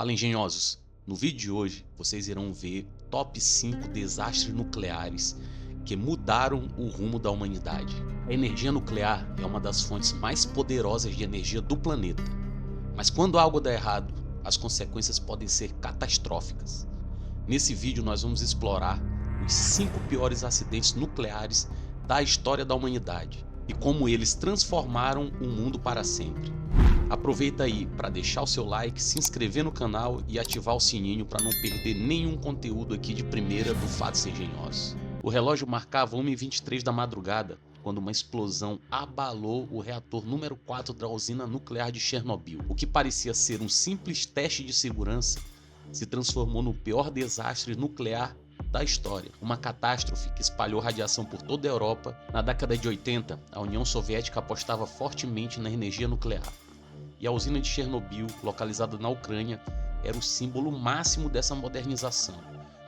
Fala, engenhosos! No vídeo de hoje vocês irão ver top 5 desastres nucleares que mudaram o rumo da humanidade. A energia nuclear é uma das fontes mais poderosas de energia do planeta, mas quando algo dá errado, as consequências podem ser catastróficas. Nesse vídeo nós vamos explorar os 5 piores acidentes nucleares da história da humanidade e como eles transformaram o mundo para sempre. Aproveita aí para deixar o seu like, se inscrever no canal e ativar o sininho para não perder nenhum conteúdo aqui de primeira do Fatos Engenhosos. O relógio marcava 1h23 da madrugada quando uma explosão abalou o reator número 4 da usina nuclear de Chernobyl. O que parecia ser um simples teste de segurança se transformou no pior desastre nuclear da história. Uma catástrofe que espalhou radiação por toda a Europa. Na década de 80, a União Soviética apostava fortemente na energia nuclear. E a usina de Chernobyl, localizada na Ucrânia, era o símbolo máximo dessa modernização,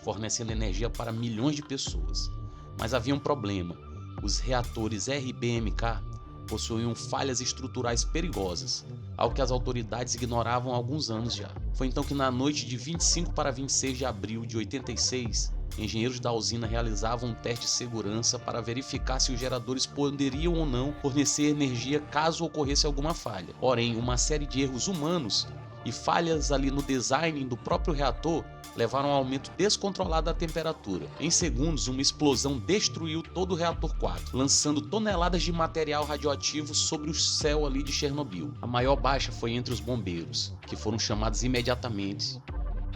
fornecendo energia para milhões de pessoas. Mas havia um problema: os reatores RBMK possuíam falhas estruturais perigosas, algo que as autoridades ignoravam há alguns anos já. Foi então que na noite de 25 para 26 de abril de 86, engenheiros da usina realizavam um teste de segurança para verificar se os geradores poderiam ou não fornecer energia caso ocorresse alguma falha. Porém, uma série de erros humanos e falhas ali no design do próprio reator levaram a um aumento descontrolado da temperatura. Em segundos, uma explosão destruiu todo o reator 4, lançando toneladas de material radioativo sobre o céu ali de Chernobyl. A maior baixa foi entre os bombeiros, que foram chamados imediatamente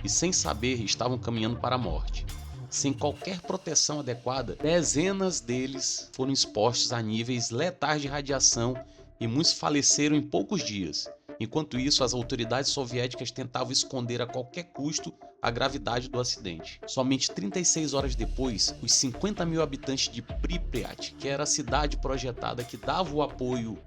e, sem saber, estavam caminhando para a morte. Sem qualquer proteção adequada, dezenas deles foram expostos a níveis letais de radiação e muitos faleceram em poucos dias. Enquanto isso, as autoridades soviéticas tentavam esconder a qualquer custo a gravidade do acidente. Somente 36 horas depois, os 50 mil habitantes de Pripyat, que era a cidade projetada que dava o apoio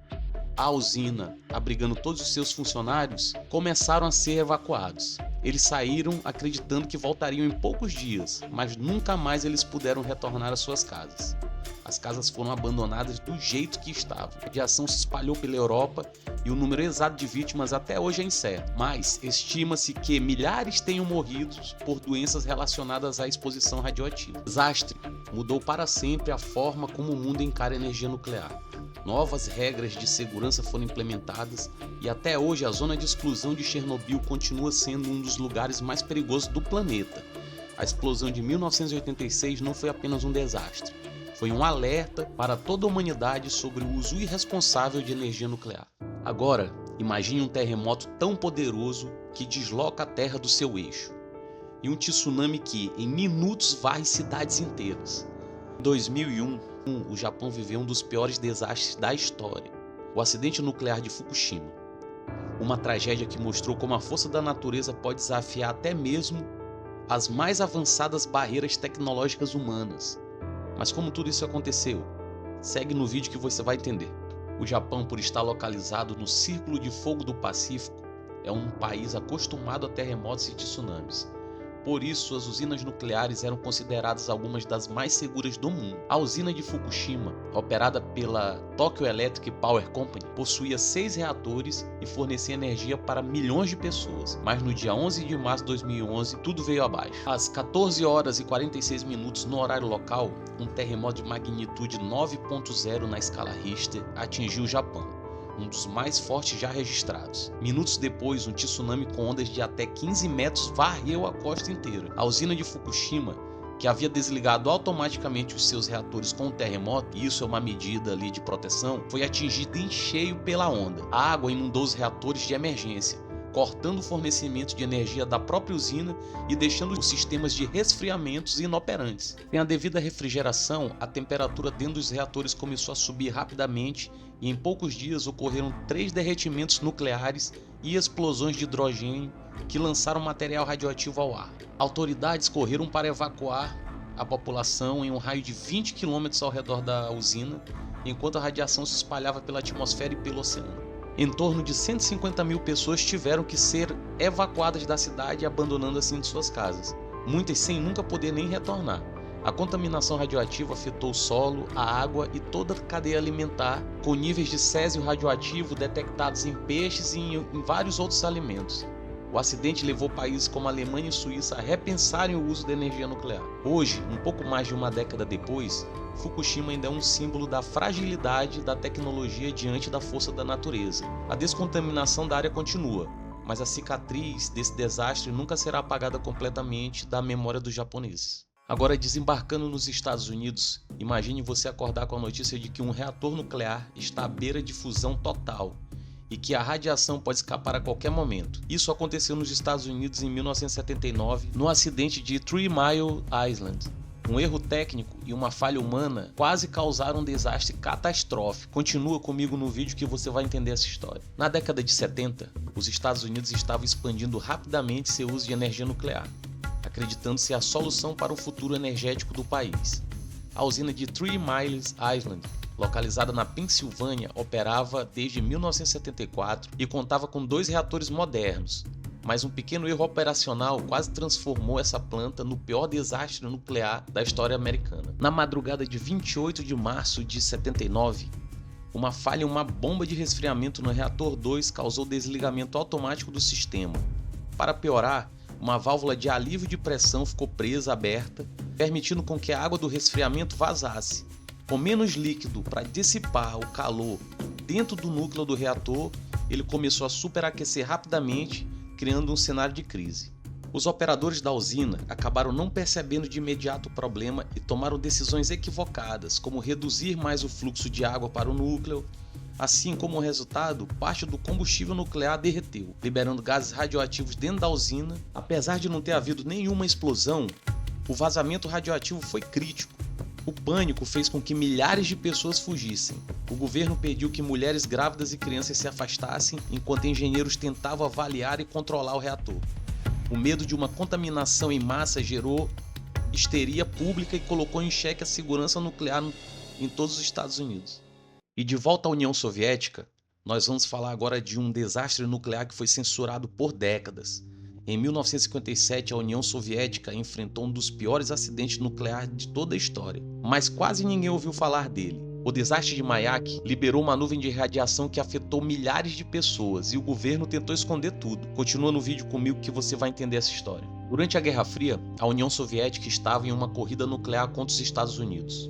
à usina, abrigando todos os seus funcionários, começaram a ser evacuados. Eles saíram acreditando que voltariam em poucos dias, mas nunca mais eles puderam retornar às suas casas. As casas foram abandonadas do jeito que estavam. A radiação se espalhou pela Europa e o número exato de vítimas até hoje é incerto, mas estima-se que milhares tenham morrido por doenças relacionadas à exposição radioativa. O desastre mudou para sempre a forma como o mundo encara a energia nuclear. Novas regras de segurança foram implementadas e até hoje a zona de exclusão de Chernobyl continua sendo um dos lugares mais perigosos do planeta. A explosão de 1986 não foi apenas um desastre, foi um alerta para toda a humanidade sobre o uso irresponsável de energia nuclear. Agora, imagine um terremoto tão poderoso que desloca a Terra do seu eixo, e um tsunami que, em minutos, varre cidades inteiras. Em 2001, o Japão viveu um dos piores desastres da história, o acidente nuclear de Fukushima. Uma tragédia que mostrou como a força da natureza pode desafiar até mesmo as mais avançadas barreiras tecnológicas humanas. Mas como tudo isso aconteceu? Segue no vídeo que você vai entender. O Japão, por estar localizado no Círculo de Fogo do Pacífico, é um país acostumado a terremotos e tsunamis. Por isso, suas usinas nucleares eram consideradas algumas das mais seguras do mundo. A usina de Fukushima, operada pela Tokyo Electric Power Company, possuía 6 reatores e fornecia energia para milhões de pessoas. Mas no dia 11 de março de 2011, tudo veio abaixo. Às 14 horas e 46 minutos no horário local, um terremoto de magnitude 9.0 na escala Richter atingiu o Japão, um dos mais fortes já registrados. Minutos depois, um tsunami com ondas de até 15 metros varreu a costa inteira. A usina de Fukushima, que havia desligado automaticamente os seus reatores com o terremoto, e isso é uma medida ali de proteção, foi atingida em cheio pela onda. A água inundou os reatores de emergência, cortando o fornecimento de energia da própria usina e deixando os sistemas de resfriamentos inoperantes. Sem a devida refrigeração, a temperatura dentro dos reatores começou a subir rapidamente e em poucos dias ocorreram 3 derretimentos nucleares e explosões de hidrogênio que lançaram material radioativo ao ar. Autoridades correram para evacuar a população em um raio de 20 km ao redor da usina, enquanto a radiação se espalhava pela atmosfera e pelo oceano. Em torno de 150 mil pessoas tiveram que ser evacuadas da cidade, abandonando assim de suas casas, muitas sem nunca poder nem retornar. A contaminação radioativa afetou o solo, a água e toda a cadeia alimentar, com níveis de césio radioativo detectados em peixes e em vários outros alimentos. O acidente levou países como Alemanha e Suíça a repensarem o uso da energia nuclear. Hoje, um pouco mais de uma década depois, Fukushima ainda é um símbolo da fragilidade da tecnologia diante da força da natureza. A descontaminação da área continua, mas a cicatriz desse desastre nunca será apagada completamente da memória dos japoneses. Agora, desembarcando nos Estados Unidos, imagine você acordar com a notícia de que um reator nuclear está à beira de fusão total e que a radiação pode escapar a qualquer momento. Isso aconteceu nos Estados Unidos em 1979, no acidente de Three Mile Island. Um erro técnico e uma falha humana quase causaram um desastre catastrófico. Continua comigo no vídeo que você vai entender essa história. Na década de 70, os Estados Unidos estavam expandindo rapidamente seu uso de energia nuclear, acreditando ser a solução para o futuro energético do país. A usina de Three Mile Island, localizada na Pensilvânia, operava desde 1974 e contava com 2 reatores modernos, mas um pequeno erro operacional quase transformou essa planta no pior desastre nuclear da história americana. Na madrugada de 28 de março de 79, uma falha em uma bomba de resfriamento no reator 2 causou desligamento automático do sistema. Para piorar, uma válvula de alívio de pressão ficou presa aberta, permitindo com que a água do resfriamento vazasse. Com menos líquido para dissipar o calor dentro do núcleo do reator, ele começou a superaquecer rapidamente, criando um cenário de crise. Os operadores da usina acabaram não percebendo de imediato o problema e tomaram decisões equivocadas, como reduzir mais o fluxo de água para o núcleo. Assim, como resultado, parte do combustível nuclear derreteu, liberando gases radioativos dentro da usina. Apesar de não ter havido nenhuma explosão, o vazamento radioativo foi crítico. O pânico fez com que milhares de pessoas fugissem. O governo pediu que mulheres grávidas e crianças se afastassem, enquanto engenheiros tentavam avaliar e controlar o reator. O medo de uma contaminação em massa gerou histeria pública e colocou em xeque a segurança nuclear em todos os Estados Unidos. E de volta à União Soviética, nós vamos falar agora de um desastre nuclear que foi censurado por décadas. Em 1957, a União Soviética enfrentou um dos piores acidentes nucleares de toda a história, mas quase ninguém ouviu falar dele. O desastre de Mayak liberou uma nuvem de radiação que afetou milhares de pessoas e o governo tentou esconder tudo. Continua no vídeo comigo que você vai entender essa história. Durante a Guerra Fria, a União Soviética estava em uma corrida nuclear contra os Estados Unidos.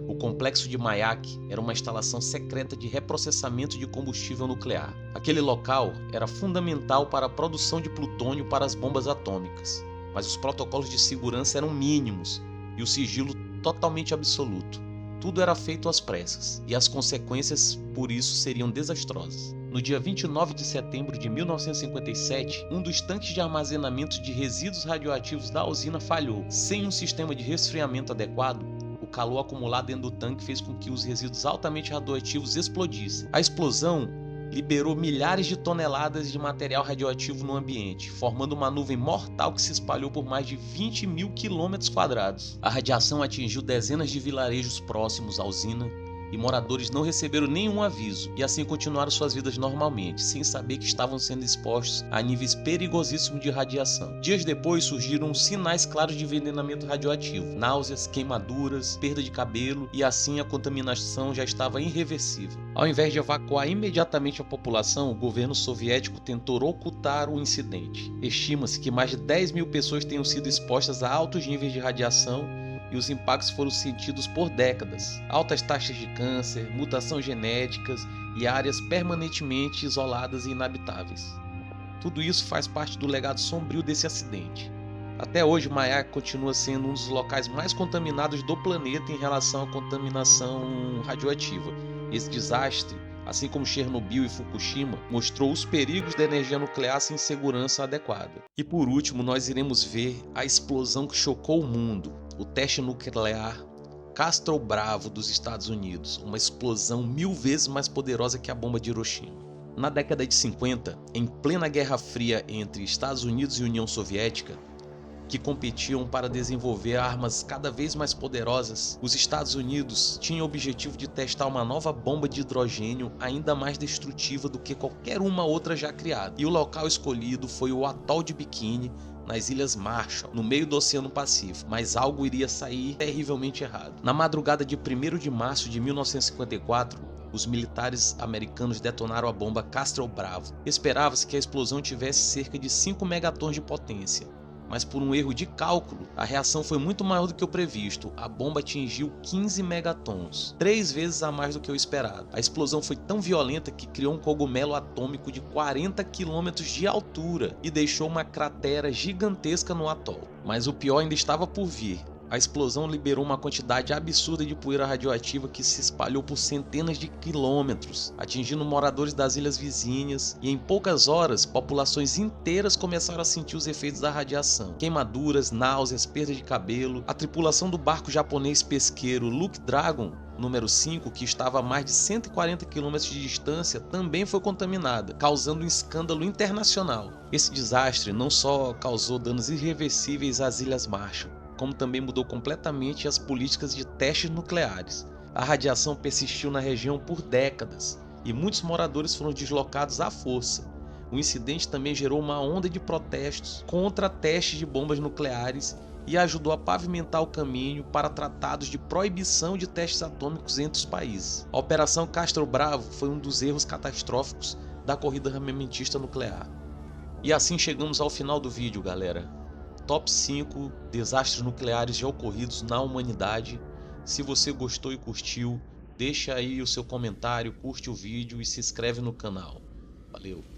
O complexo de Mayak era uma instalação secreta de reprocessamento de combustível nuclear. Aquele local era fundamental para a produção de plutônio para as bombas atômicas, mas os protocolos de segurança eram mínimos e o sigilo totalmente absoluto. Tudo era feito às pressas, e as consequências por isso seriam desastrosas. No dia 29 de setembro de 1957, um dos tanques de armazenamento de resíduos radioativos da usina falhou. Sem um sistema de resfriamento adequado, o calor acumulado dentro do tanque fez com que os resíduos altamente radioativos explodissem. A explosão liberou milhares de toneladas de material radioativo no ambiente, formando uma nuvem mortal que se espalhou por mais de 20 mil quilômetros quadrados. A radiação atingiu dezenas de vilarejos próximos à usina, e moradores não receberam nenhum aviso e assim continuaram suas vidas normalmente, sem saber que estavam sendo expostos a níveis perigosíssimos de radiação. Dias depois surgiram sinais claros de envenenamento radioativo, náuseas, queimaduras, perda de cabelo, e assim a contaminação já estava irreversível. Ao invés de evacuar imediatamente a população, o governo soviético tentou ocultar o incidente. Estima-se que mais de 10 mil pessoas tenham sido expostas a altos níveis de radiação, e os impactos foram sentidos por décadas. Altas taxas de câncer, mutações genéticas e áreas permanentemente isoladas e inabitáveis. Tudo isso faz parte do legado sombrio desse acidente. Até hoje, Mayak continua sendo um dos locais mais contaminados do planeta em relação à contaminação radioativa. Esse desastre, assim como Chernobyl e Fukushima, mostrou os perigos da energia nuclear sem segurança adequada. E por último, nós iremos ver a explosão que chocou o mundo. O teste nuclear Castro Bravo dos Estados Unidos, uma explosão 1000 vezes mais poderosa que a bomba de Hiroshima. Na década de 50, em plena Guerra Fria entre Estados Unidos e União Soviética, que competiam para desenvolver armas cada vez mais poderosas, os Estados Unidos tinham o objetivo de testar uma nova bomba de hidrogênio ainda mais destrutiva do que qualquer uma outra já criada. E o local escolhido foi o atol de Bikini, nas Ilhas Marshall, no meio do Oceano Pacífico, mas algo iria sair terrivelmente errado. Na madrugada de 1º de março de 1954, os militares americanos detonaram a bomba Castro Bravo. Esperava-se que a explosão tivesse cerca de 5 megatons de potência, mas por um erro de cálculo, a reação foi muito maior do que o previsto. A bomba atingiu 15 megatons, 3 vezes a mais do que o esperado. A explosão foi tão violenta que criou um cogumelo atômico de 40 km de altura e deixou uma cratera gigantesca no atol. Mas o pior ainda estava por vir. A explosão liberou uma quantidade absurda de poeira radioativa que se espalhou por centenas de quilômetros, atingindo moradores das ilhas vizinhas, e em poucas horas, populações inteiras começaram a sentir os efeitos da radiação. Queimaduras, náuseas, perda de cabelo. A tripulação do barco japonês pesqueiro Luke Dragon número 5, que estava a mais de 140 km de distância, também foi contaminada, causando um escândalo internacional. Esse desastre não só causou danos irreversíveis às Ilhas Marshall, como também mudou completamente as políticas de testes nucleares. A radiação persistiu na região por décadas e muitos moradores foram deslocados à força. O incidente também gerou uma onda de protestos contra testes de bombas nucleares e ajudou a pavimentar o caminho para tratados de proibição de testes atômicos entre os países. A Operação Castro Bravo foi um dos erros catastróficos da corrida armamentista nuclear. E assim chegamos ao final do vídeo, galera. Top 5 desastres nucleares já ocorridos na humanidade. Se você gostou e curtiu, deixa aí o seu comentário, curte o vídeo e se inscreve no canal. Valeu!